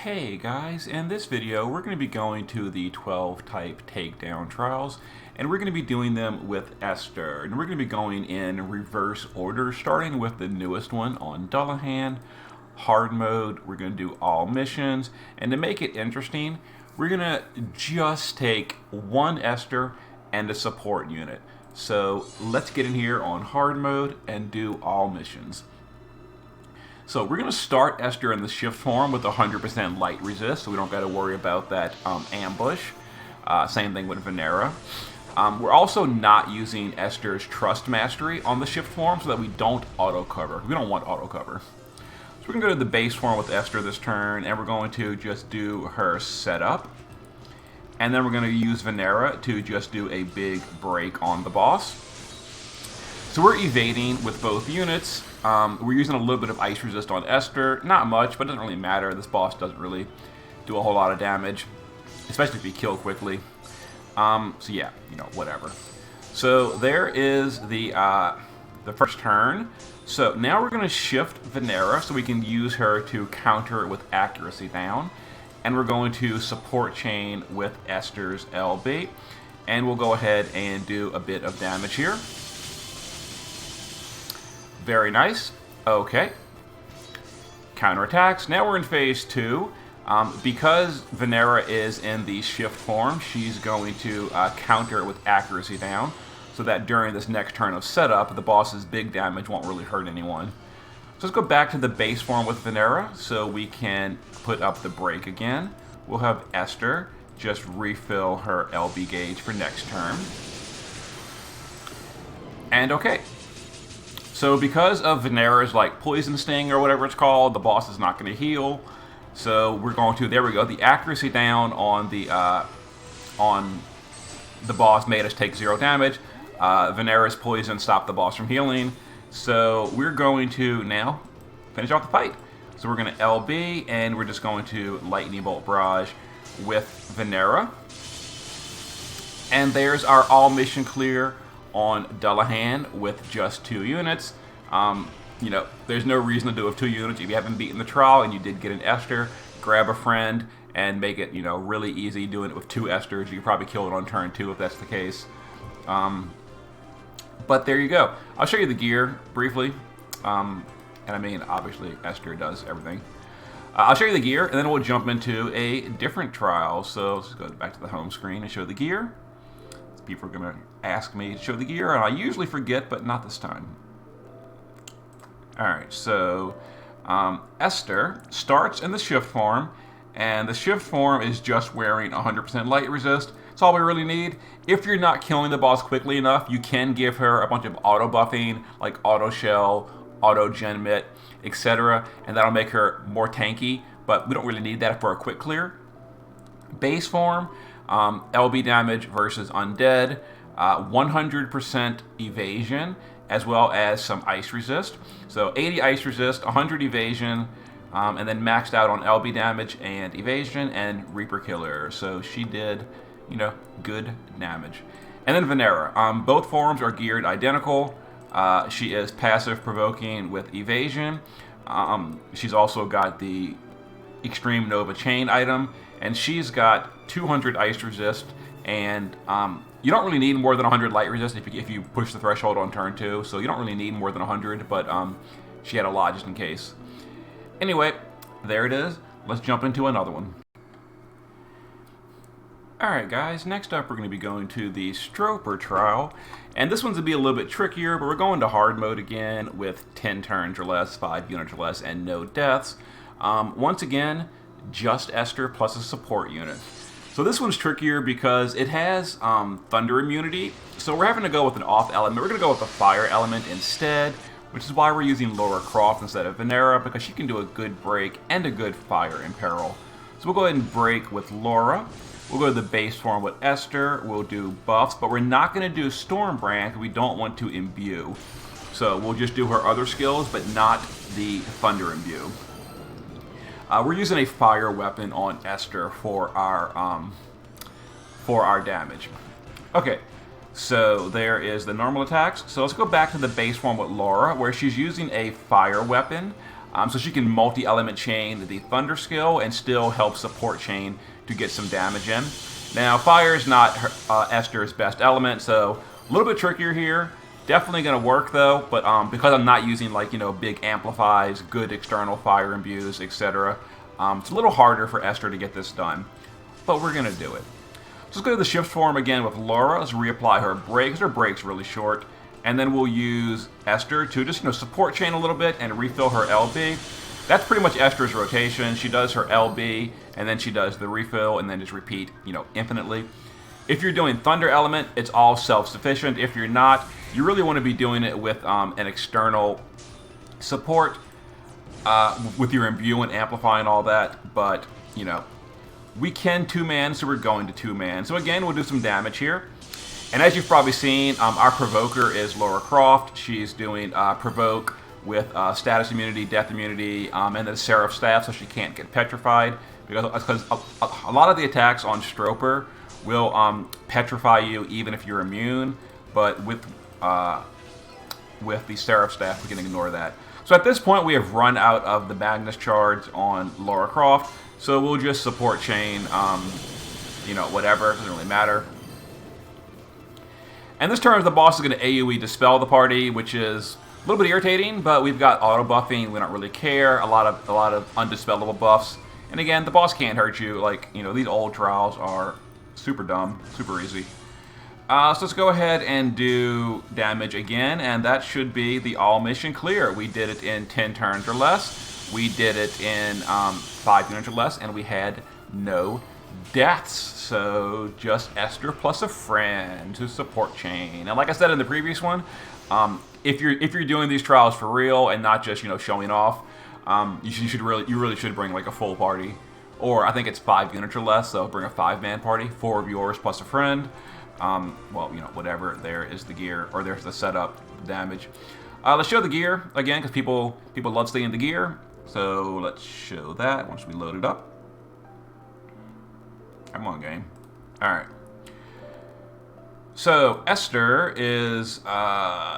Hey guys, in this video we're going to be going to the 12 type takedown trials, and we're going to be doing them with Esther, and we're going to be going in reverse order, starting with the newest one on Dullahan, hard mode. We're going to do all missions, and to make it interesting, we're going to just take one Esther and a support unit. So let's get in here on hard mode and do all missions. So we're going to start Esther in the shift form with 100% light resist, so we don't got to worry about that ambush. Same thing with Venera. We're also not using Esther's Trust Mastery on the shift form so that we don't auto cover. We don't want auto cover. So we're going to go to the base form with Esther this turn, and we're going to just do her setup. And then we're going to use Venera to just do a big break on the boss. So we're evading with both units. We're using a little bit of ice resist on Esther. Not much, but it doesn't really matter. This boss doesn't really do a whole lot of damage, especially if you kill quickly. So yeah, whatever. So there is the first turn. So now we're going to shift Venera so we can use her to counter it with accuracy down. And we're going to support chain with Esther's LB. And we'll go ahead and do a bit of damage here. Very nice. Okay. Counterattacks. Now we're in phase 2. Because Venera is in the shift form, she's going to counter it with accuracy down, so that during this next turn of setup, the boss's big damage won't really hurt anyone. So let's go back to the base form with Venera, so we can put up the break again. We'll have Esther just refill her LB gauge for next turn. And okay. So because of Venera's poison sting or whatever it's called, the boss is not going to heal. So we're going to, there we go, the accuracy down on the boss made us take 0 damage. Venera's poison stopped the boss from healing. So we're going to now finish off the fight. So we're going to LB, and we're just going to Lightning Bolt Barrage with Venera. And there's our all mission clear on Dullahan with just 2 units. There's no reason to do it with 2 units. If you haven't beaten the trial and you did get an Esther, grab a friend and make it, really easy doing it with 2 Esthers. You can probably kill it on turn 2 if that's the case. But there you go. I'll show you the gear briefly. And I mean, obviously, Esther does everything. I'll show you the gear, and then we'll jump into a different trial. So let's go back to the home screen and show the gear. People are going to ask me to show the gear, and I usually forget, but not this time. Alright, so Esther starts in the shift form, and the shift form is just wearing 100% light resist. That's all we really need. If you're not killing the boss quickly enough, you can give her a bunch of auto buffing, like auto shell, auto genmit, etc., and that'll make her more tanky, but we don't really need that for a quick clear. Base form, LB damage versus undead, 100% evasion, as well as some ice resist. So 80 ice resist, 100 evasion, and then maxed out on LB damage and evasion and Reaper Killer. So she did, good damage. And then Venera. Both forms are geared identical. She is passive provoking with evasion. She's also got the Extreme Nova Chain item, and she's got 200 ice resist, and you don't really need more than 100 light resist if you push the threshold on turn 2, so you don't really need more than 100, but she had a lot just in case. Anyway, there it is. Let's jump into another one. Alright guys, next up we're going to be going to the Stropp trial, and this one's going to be a little bit trickier, but we're going to hard mode again with 10 turns or less, 5 units or less, and no deaths. Once again, just Esther plus a support unit. So this one's trickier because it has thunder immunity, so we're having to go with an off element. We're going to go with a fire element instead, which is why we're using Laura Croft instead of Venera, because she can do a good break and a good fire in peril. So we'll go ahead and break with Laura. We'll go to the base form with Esther. We'll do buffs, but we're not going to do Stormbrand because we don't want to imbue. So we'll just do her other skills, but not the thunder imbue. We're using a fire weapon on Esther for our damage. Okay, so there is the normal attacks. So let's go back to the base form with Laura, where she's using a fire weapon. So she can multi-element chain the Thunder skill and still help support chain to get some damage in. Now, fire is not Esther's best element, so a little bit trickier here. Definitely going to work though, but because I'm not using like, you know, big amplifies, good external fire imbues, etc., it's a little harder for Esther to get this done, but we're going to do it. So let's go to the shift form again with Laura. Let's reapply her break, because her break's really short, and then we'll use Esther to just, you know, support chain a little bit and refill her LB. That's pretty much Esther's rotation. She does her LB, and then she does the refill, and then just repeat, you know, infinitely. If you're doing Thunder element, it's all self-sufficient. If you're not, you really want to be doing it with an external support with your imbue and amplify and all that. But, you know, we can 2-man, so we're going to 2-man. So again, we'll do some damage here. And as you've probably seen, our provoker is Lara Croft. She's doing provoke with status immunity, death immunity, and the Seraph Staff, so she can't get petrified. Because a lot of the attacks on Stroper will petrify you even if you're immune, but with the Seraph Staff, we can ignore that. So at this point, we have run out of the Magnus charge on Lara Croft, so we'll just support chain, you know, whatever, doesn't really matter. And this turn, the boss is going to AoE dispel the party, which is a little bit irritating, but we've got auto buffing, we don't really care, a lot of undispellable buffs. And again, the boss can't hurt you, like, you know, these old trials are super dumb, super easy. So let's go ahead and do damage again, and that should be the all mission clear. We did it in 10 turns or less, we did it in 5 units or less, and we had no deaths. So just Esther plus a friend to support chain. And like I said in the previous one, if you're doing these trials for real and not just, you know, showing off, you really should bring like a full party. Or I think it's 5 units or less, so bring a 5-man party, 4 of yours plus a friend. Well, you know, whatever. There is the gear, or there's the setup, damage. Let's show the gear again, because people love seeing the gear. So let's show that once we load it up. Come on, game. All right. So Esther is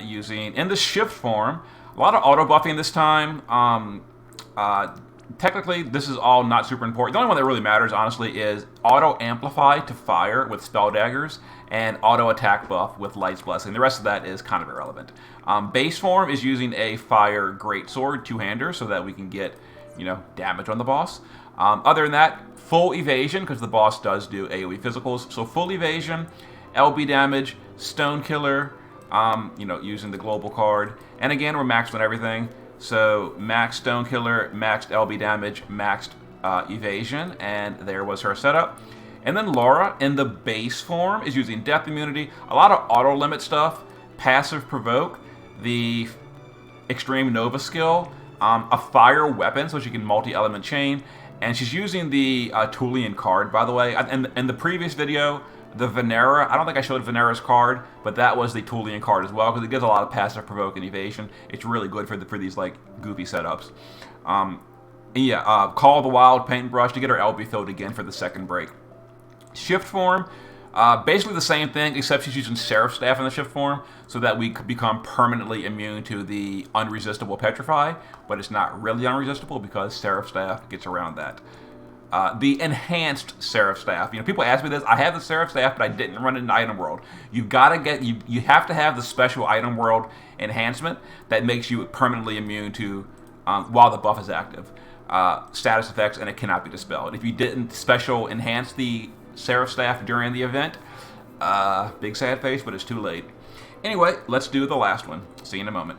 using, in the shift form, a lot of auto buffing this time. Technically, this is all not super important. The only one that really matters, honestly, is auto amplify to fire with spell daggers and auto attack buff with Light's Blessing. The rest of that is kind of irrelevant. Base form is using a fire greatsword, 2-hander, so that we can get, you know, damage on the boss. Other than that, full evasion, because the boss does do AoE physicals. So full evasion, LB damage, stone killer, you know, using the global card. And again, we're maxed on everything. So max stone killer, maxed LB damage, maxed evasion, and there was her setup. And then Laura, in the base form, is using death immunity, a lot of auto limit stuff, passive provoke, the extreme Nova skill, a fire weapon, so she can multi-element chain, and she's using the Tulian card, by the way. In the previous video, the Venera, I don't think I showed Venera's card, but that was the Tulian card as well, because it gives a lot of passive provoke and evasion. It's really good for these like goofy setups. Call of the Wild paintbrush to get her LB filled again for the second break. Shift form, basically the same thing, except she's using Seraph Staff in the shift form, so that we could become permanently immune to the unresistible petrify, but it's not really unresistible because Seraph Staff gets around that. The enhanced Seraph Staff. You know, people ask me this. I have the Seraph Staff, but I didn't run it in Item World. You've got to get you have to have the special Item World enhancement that makes you permanently immune to while the buff is active. Status effects, and it cannot be dispelled. If you didn't special enhance the Seraph Staff during the event, big sad face, but it's too late. Anyway, let's do the last one. See you in a moment.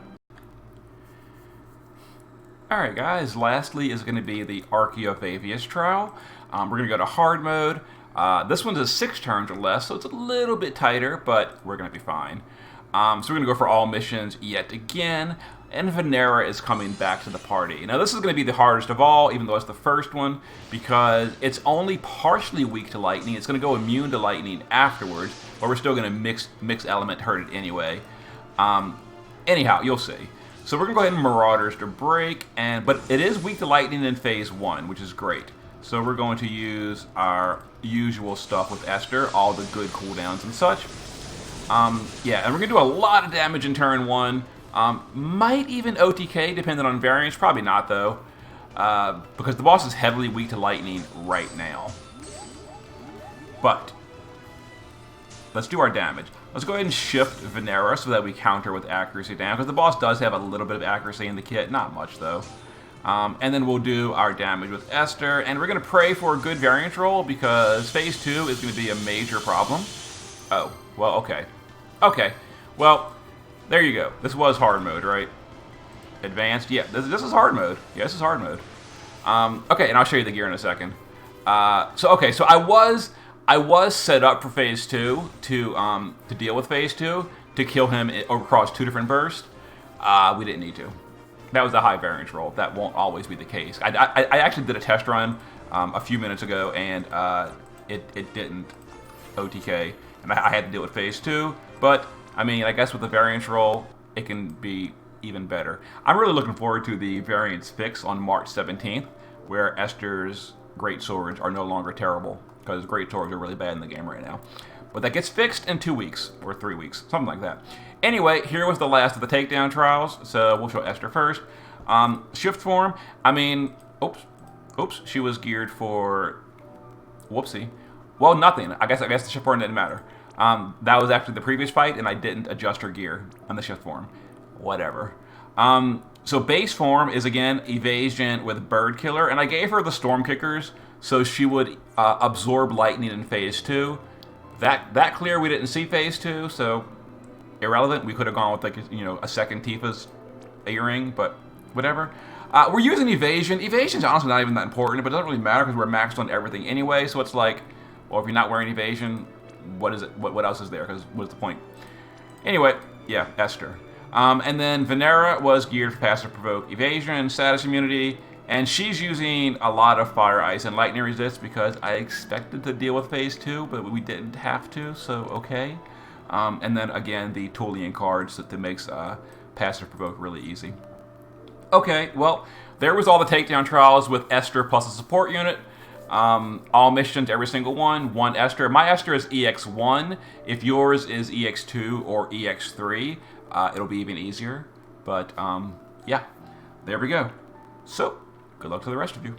Alright guys, lastly is going to be the Archaea trial. We're going to go to hard mode. This one's a 6 turns or less, so it's a little bit tighter, but we're going to be fine. So we're going to go for all missions yet again, and Venera is coming back to the party. Now this is going to be the hardest of all, even though it's the first one, because it's only partially weak to lightning. It's going to go immune to lightning afterwards, but we're still going to mix element hurt it anyway. Anyhow, you'll see. So we're going to go ahead and Marauders to break, but it is weak to lightning in phase 1, which is great. So we're going to use our usual stuff with Esther, all the good cooldowns and such. And we're going to do a lot of damage in turn 1, Might even OTK, depending on variance. Probably not, though, because the boss is heavily weak to lightning right now. But let's do our damage. Let's go ahead and shift Venera so that we counter with accuracy down, because the boss does have a little bit of accuracy in the kit. Not much, though. And then we'll do our damage with Esther, and we're going to pray for a good variance roll, because Phase 2 is going to be a major problem. Oh, well, okay. Okay, well, there you go. This was hard mode, right? Advanced? Yeah, this is hard mode. Yeah, this is hard mode. Okay, and I'll show you the gear in a second. So I was set up for Phase 2 to deal with Phase 2, to kill him across 2 different bursts. We didn't need to. That was a high variance roll. That won't always be the case. I actually did a test run a few minutes ago, and it didn't OTK, and I had to deal with Phase 2. But, I mean, I guess with the variance roll, it can be even better. I'm really looking forward to the variance fix on March 17th, where Esther's great swords are no longer terrible, because great swords are really bad in the game right now. But that gets fixed in 2 weeks, or 3 weeks, something like that. Anyway, here was the last of the takedown trials, so we'll show Esther first. Shift form, I mean, oops, she was geared for, whoopsie. Well, nothing. I guess the shift form didn't matter. That was actually the previous fight, and I didn't adjust her gear on the shift form. Whatever. So base form is, again, evasion with bird killer, and I gave her the storm kickers so she would absorb lightning in Phase 2. That clear, we didn't see Phase 2, so irrelevant. We could have gone with, like, you know, a second Tifa's earring, but whatever. We're using evasion. Evasion's honestly not even that important, but it doesn't really matter because we're maxed on everything anyway, so it's like, well, if you're not wearing evasion, what is it? What else is there? Because what's the point? Anyway, yeah, Esther. And then Venera was geared for passive provoke evasion, status immunity, and she's using a lot of fire, ice, and lightning resist because I expected to deal with Phase 2, but we didn't have to, so okay. And then again, the Tulian cards that makes passive provoke really easy. Okay, well, there was all the takedown trials with Esther plus a support unit. All missions, every single one Esther. My Esther is EX1. If yours is EX2 or EX3, it'll be even easier. But, yeah, there we go. So, good luck to the rest of you.